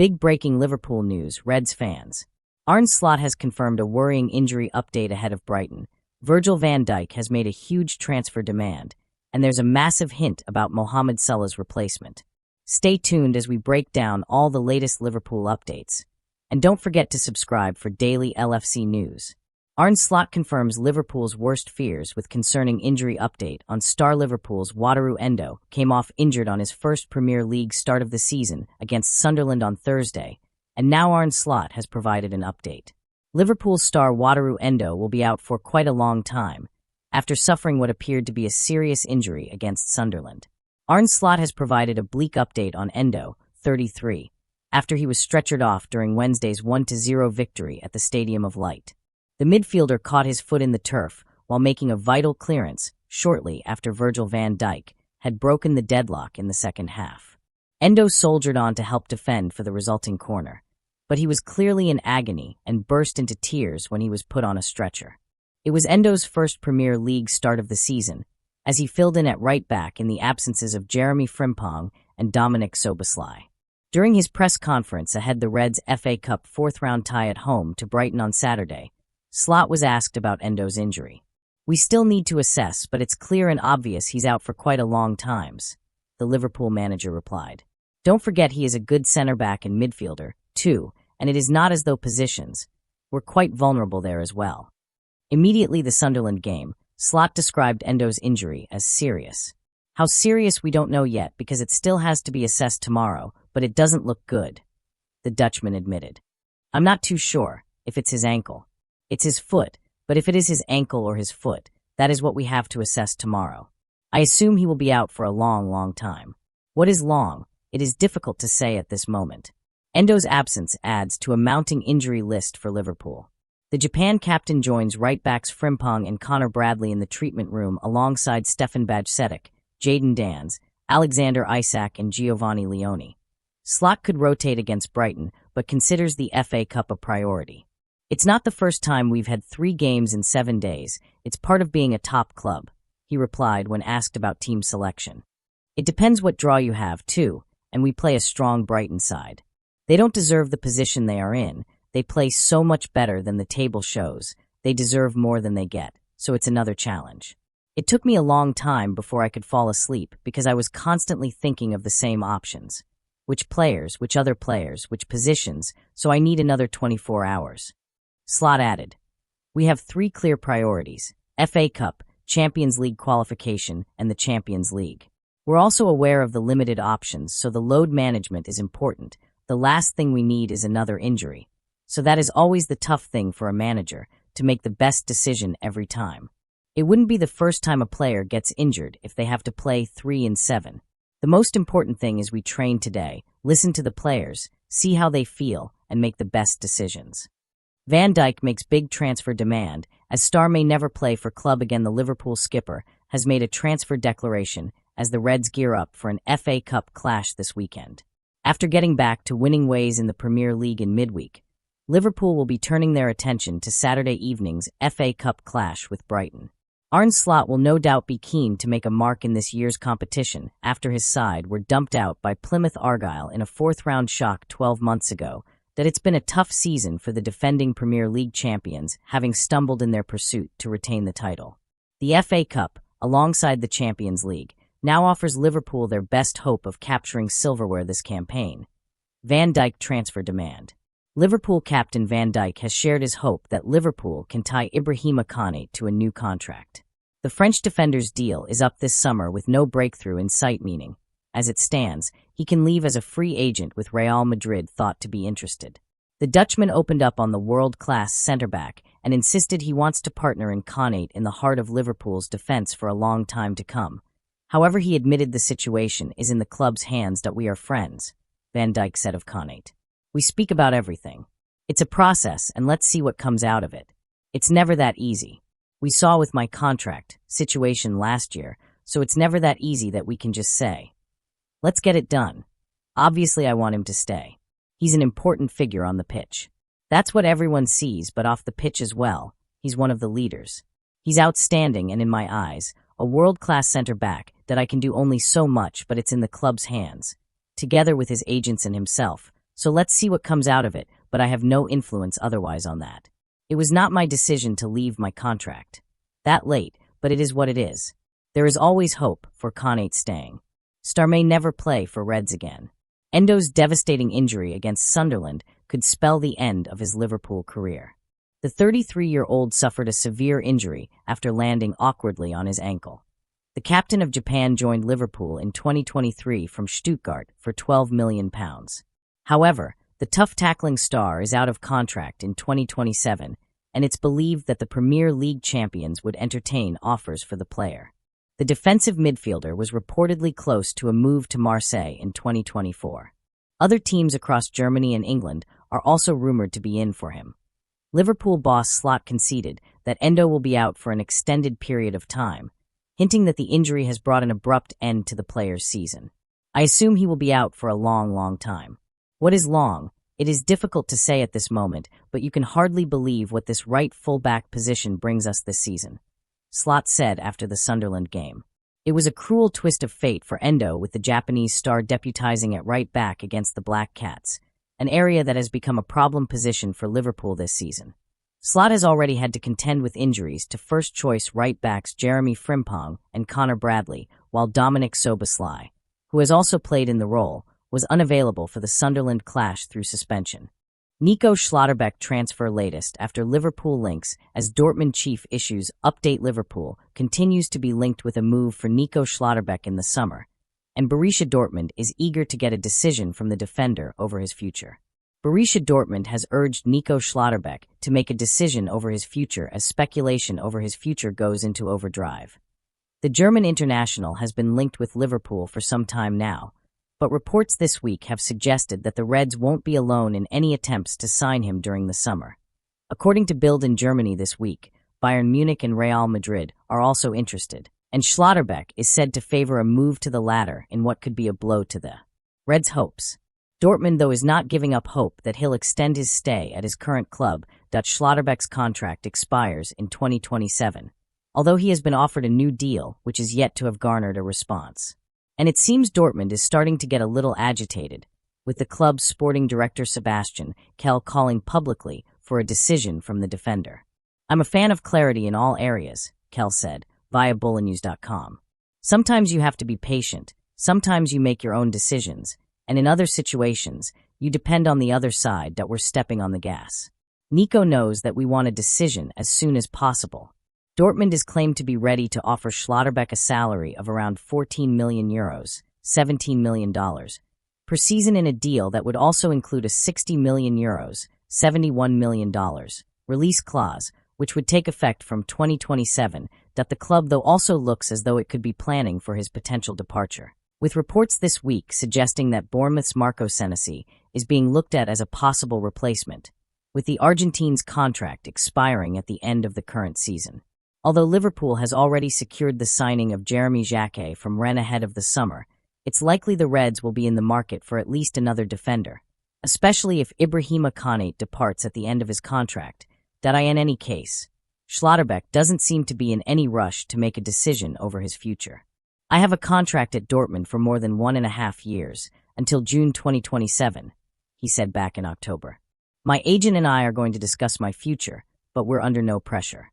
Big breaking Liverpool news, Reds fans. Arne Slot has confirmed a worrying injury update ahead of Brighton. Virgil van Dijk has made a huge transfer demand, and there's a massive hint about Mohamed Salah's replacement. Stay tuned as we break down all the latest Liverpool updates. And don't forget to subscribe for daily LFC news. Arne Slot confirms Liverpool's worst fears with concerning injury update on star Liverpool's Wataru Endo came off injured on his first Premier League start of the season against Sunderland on Thursday, and now Arne Slot has provided an update. Liverpool's star Wataru Endo will be out for quite a long time, after suffering what appeared to be a serious injury against Sunderland. Arne Slot has provided a bleak update on Endo, 33, after he was stretchered off during Wednesday's 1-0 victory at the Stadium of Light. The midfielder caught his foot in the turf while making a vital clearance shortly after Virgil van Dijk had broken the deadlock in the second half. Endo soldiered on to help defend for the resulting corner, but he was clearly in agony and burst into tears when he was put on a stretcher. It was Endo's first Premier League start of the season, as he filled in at right back in the absences of Jeremy Frimpong and Dominic Szoboszlai. During his press conference ahead the Reds' FA Cup fourth-round tie at home to Brighton on Saturday, Slot was asked about Endo's injury. "We still need to assess, but it's clear and obvious he's out for quite a long time," the Liverpool manager replied. "Don't forget he is a good centre-back and midfielder, too, and it is not as though positions were quite vulnerable there as well." Immediately the Sunderland game, Slot described Endo's injury as serious. "How serious we don't know yet because it still has to be assessed tomorrow, but it doesn't look good," the Dutchman admitted. "I'm not too sure if it's his ankle. It's his foot, but if it is his ankle or his foot, that is what we have to assess tomorrow. I assume he will be out for a long, long time. What is long? It is difficult to say at this moment." Endo's absence adds to a mounting injury list for Liverpool. The Japan captain joins right-backs Frimpong and Connor Bradley in the treatment room alongside Stefan Bajcetic, Jadon Danns, Alexander Isak and Giovanni Leone. Slot could rotate against Brighton, but considers the FA Cup a priority. "It's not the first time we've had 3 games in 7 days. It's part of being a top club," he replied when asked about team selection. "It depends what draw you have, too, and we play a strong Brighton side. They don't deserve the position they are in. They play so much better than the table shows. They deserve more than they get, so it's another challenge. It took me a long time before I could fall asleep because I was constantly thinking of the same options. Which players, which other players, which positions, so I need another 24 hours. Slot added, "We have 3 clear priorities: FA Cup, Champions League qualification, and the Champions League. We're also aware of the limited options, so the load management is important. The last thing we need is another injury. So that is always the tough thing for a manager, to make the best decision every time. It wouldn't be the first time a player gets injured if they have to play 3 in 7. The most important thing is we train today, listen to the players, see how they feel, and make the best decisions." Van Dijk makes big transfer demand, as star may never play for club again. The Liverpool skipper has made a transfer declaration as the Reds gear up for an FA Cup clash this weekend. After getting back to winning ways in the Premier League in midweek, Liverpool will be turning their attention to Saturday evening's FA Cup clash with Brighton. Arne Slot will no doubt be keen to make a mark in this year's competition after his side were dumped out by Plymouth Argyle in a 4th-round shock 12 months ago. That it's been a tough season for the defending Premier League champions, having stumbled in their pursuit to retain the title. The FA Cup, alongside the Champions League, now offers Liverpool their best hope of capturing silverware this campaign. Van Dijk transfer demand. Liverpool captain Van Dijk has shared his hope that Liverpool can tie Ibrahima Konate to a new contract. The French defender's deal is up this summer with no breakthrough in sight, meaning, as it stands, he can leave as a free agent with Real Madrid thought to be interested. The Dutchman opened up on the world-class centre-back and insisted he wants to partner in Konate in the heart of Liverpool's defence for a long time to come. However, he admitted the situation is in the club's hands. "That we are friends," Van Dijk said of Konate. "We speak about everything. It's a process, and let's see what comes out of it. It's never that easy. We saw with my contract situation last year, so it's never that easy that we can just say, let's get it done. Obviously, I want him to stay. He's an important figure on the pitch. That's what everyone sees, but off the pitch as well, he's one of the leaders. He's outstanding and, in my eyes, a world-class centre-back that I can do only so much, but it's in the club's hands, together with his agents and himself, So let's see what comes out of it, but I have no influence otherwise on that. It was not my decision to leave my contract. That late, but it is what it is. There is always hope for Connate staying. Star may never play for Reds again. Endo's devastating injury against Sunderland could spell the end of his Liverpool career. The 33-year-old suffered a severe injury after landing awkwardly on his ankle. The captain of Japan joined Liverpool in 2023 from Stuttgart for £12 million. However, the tough-tackling star is out of contract in 2027, and it's believed that the Premier League champions would entertain offers for the player. The defensive midfielder was reportedly close to a move to Marseille in 2024. Other teams across Germany and England are also rumored to be in for him. Liverpool boss Slot conceded that Endo will be out for an extended period of time, hinting that the injury has brought an abrupt end to the player's season. I assume he will be out for a long, long time. What is long? It is difficult to say at this moment, but you can hardly believe what this right full-back position brings us this season, Slot said after the Sunderland game. It was a cruel twist of fate for Endo, with the Japanese star deputizing at right back against the Black Cats, an area that has become a problem position for Liverpool this season. Slot has already had to contend with injuries to first-choice right-backs Jeremy Frimpong and Connor Bradley, while Dominic Szoboszlai, who has also played in the role, was unavailable for the Sunderland clash through suspension. Nico Schlotterbeck transfer latest after Liverpool links as Dortmund chief issues update. Liverpool continues to be linked with a move for Nico Schlotterbeck in the summer, and Borussia Dortmund is eager to get a decision from the defender over his future. Borussia Dortmund has urged Nico Schlotterbeck to make a decision over his future as speculation over his future goes into overdrive. The German international has been linked with Liverpool for some time now, but reports this week have suggested that the Reds won't be alone in any attempts to sign him during the summer. According to Bild in Germany this week, Bayern Munich and Real Madrid are also interested, and Schlotterbeck is said to favor a move to the latter in what could be a blow to the Reds' hopes. Dortmund, though, is not giving up hope that he'll extend his stay at his current club. Schlotterbeck's contract expires in 2027, although he has been offered a new deal which is yet to have garnered a response. And it seems Dortmund is starting to get a little agitated, with the club's sporting director Sebastian Kehl calling publicly for a decision from the defender. I'm a fan of clarity in all areas, Kehl said, via bullenews.com. Sometimes you have to be patient, sometimes you make your own decisions, and in other situations, you depend on the other side that we're stepping on the gas. Nico knows that we want a decision as soon as possible. Dortmund is claimed to be ready to offer Schlotterbeck a salary of around €14 million, $17 million, per season in a deal that would also include a €60 million, $71 million, release clause, which would take effect from 2027, that the club though also looks as though it could be planning for his potential departure, with reports this week suggesting that Bournemouth's Marco Senesi is being looked at as a possible replacement, with the Argentine's contract expiring at the end of the current season. Although Liverpool has already secured the signing of Jeremy Jacquet from Rennes ahead of the summer, it's likely the Reds will be in the market for at least another defender, especially if Ibrahima Konate departs at the end of his contract. In any case, Schlotterbeck doesn't seem to be in any rush to make a decision over his future. I have a contract at Dortmund for more than 1.5 years, until June 2027, he said back in October. My agent and I are going to discuss my future, but we're under no pressure.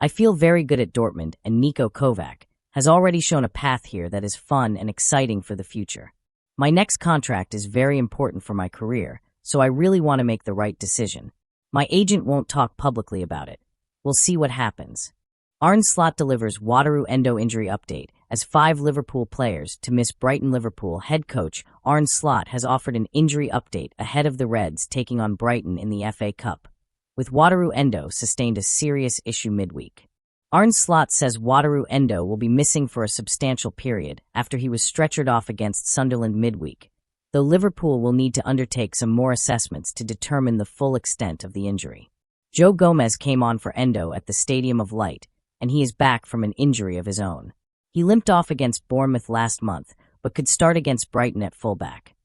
I feel very good at Dortmund, and Niko Kovac has already shown a path here that is fun and exciting for the future. My next contract is very important for my career, so I really want to make the right decision. My agent won't talk publicly about it. We'll see what happens. Arne Slot delivers Wataru Endo injury update as 5 Liverpool players to miss Brighton. Liverpool head coach Arne Slot has offered an injury update ahead of the Reds taking on Brighton in the FA Cup, with Wataru Endo sustained a serious issue midweek. Arne Slot says Wataru Endo will be missing for a substantial period after he was stretchered off against Sunderland midweek, though Liverpool will need to undertake some more assessments to determine the full extent of the injury. Joe Gomez came on for Endo at the Stadium of Light, and he is back from an injury of his own. He limped off against Bournemouth last month, but could start against Brighton at fullback.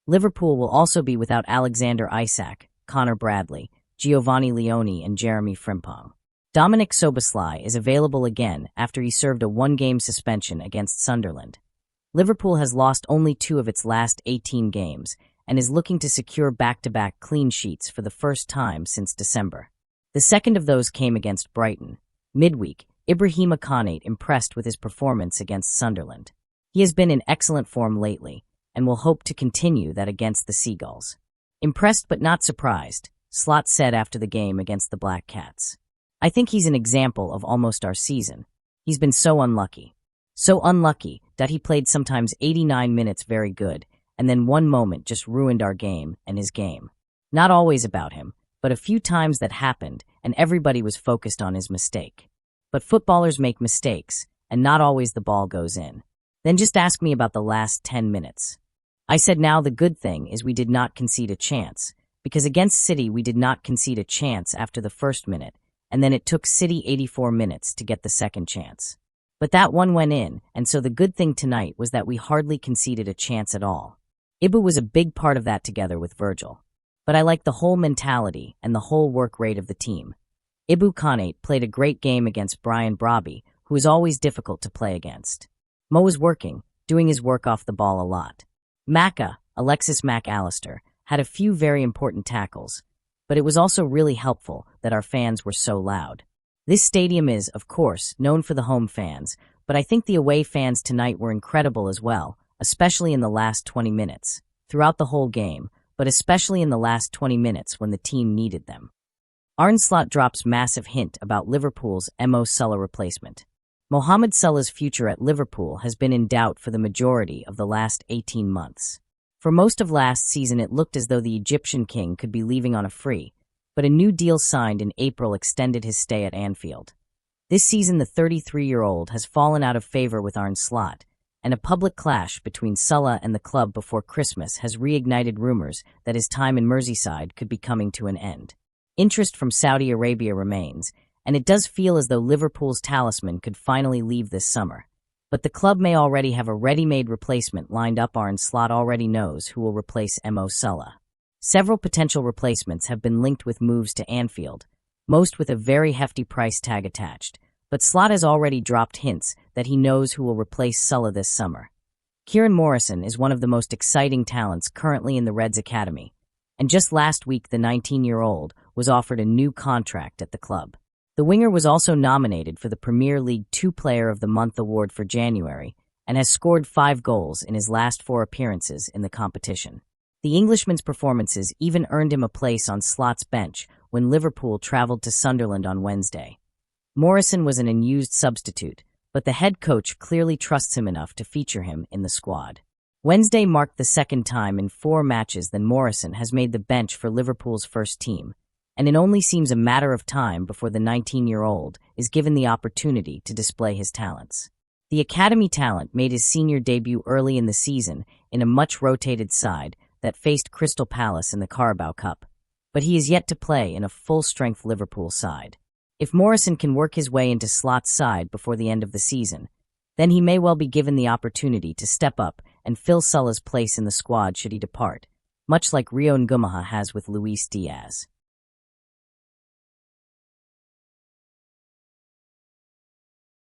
Liverpool will also be without Alexander Isak, Connor Bradley, Giovanni Leone, and Jeremy Frimpong. Dominic Szoboszlai is available again after he served a 1-game suspension against Sunderland. Liverpool has lost only 2 of its last 18 games, and is looking to secure back-to-back clean sheets for the first time since December. The second of those came against Brighton. Midweek, Ibrahima Konate impressed with his performance against Sunderland. He has been in excellent form lately, and will hope to continue that against the Seagulls. Impressed but not surprised, Schlott said after the game against the Black Cats. I think he's an example of almost our season. He's been so unlucky. So unlucky that he played sometimes 89 minutes very good, and then one moment just ruined our game and his game. Not always about him, but a few times that happened, and everybody was focused on his mistake. But footballers make mistakes, and not always the ball goes in. Then just ask me about the last 10 minutes. I said now the good thing is we did not concede a chance, because against City we did not concede a chance after the first minute, and then it took City 84 minutes to get the second chance. But that one went in, and so the good thing tonight was that we hardly conceded a chance at all. Ibu was a big part of that together with Virgil. But I like the whole mentality and the whole work rate of the team. Ibu Konate played a great game against Brian Brobby, who is always difficult to play against. Mo was working, doing his work off the ball a lot. Alexis McAllister, had a few very important tackles, but it was also really helpful that our fans were so loud. This stadium is, of course, known for the home fans, but I think the away fans tonight were incredible as well, especially in the last 20 minutes, throughout the whole game, but especially in the last 20 minutes when the team needed them. Arne Slot drops massive hint about Liverpool's Mo Salah replacement. Mohamed Salah's future at Liverpool has been in doubt for the majority of the last 18 months. For most of last season it looked as though the Egyptian king could be leaving on a free, but a new deal signed in April extended his stay at Anfield. This season the 33-year-old has fallen out of favor with Arne Slot, and a public clash between Salah and the club before Christmas has reignited rumors that his time in Merseyside could be coming to an end. Interest from Saudi Arabia remains, and it does feel as though Liverpool's talisman could finally leave this summer. But the club may already have a ready-made replacement lined up. Arne Slot already knows who will replace Mo Salah. Several potential replacements have been linked with moves to Anfield, most with a very hefty price tag attached, but Slot has already dropped hints that he knows who will replace Salah this summer. Kieran Morrison is one of the most exciting talents currently in the Reds academy, and just last week the 19-year-old was offered a new contract at the club. The winger was also nominated for the Premier League 2 Player of the Month award for January and has scored 5 goals in his last 4 appearances in the competition. The Englishman's performances even earned him a place on Slot's bench when Liverpool travelled to Sunderland on Wednesday. Morrison was an unused substitute, but the head coach clearly trusts him enough to feature him in the squad. Wednesday marked the second time in 4 matches that Morrison has made the bench for Liverpool's first team, and it only seems a matter of time before the 19-year-old is given the opportunity to display his talents. The academy talent made his senior debut early in the season in a much-rotated side that faced Crystal Palace in the Carabao Cup, but he is yet to play in a full-strength Liverpool side. If Morrison can work his way into Slot's side before the end of the season, then he may well be given the opportunity to step up and fill Salah's place in the squad should he depart, much like Rio Ngumaha has with Luis Diaz.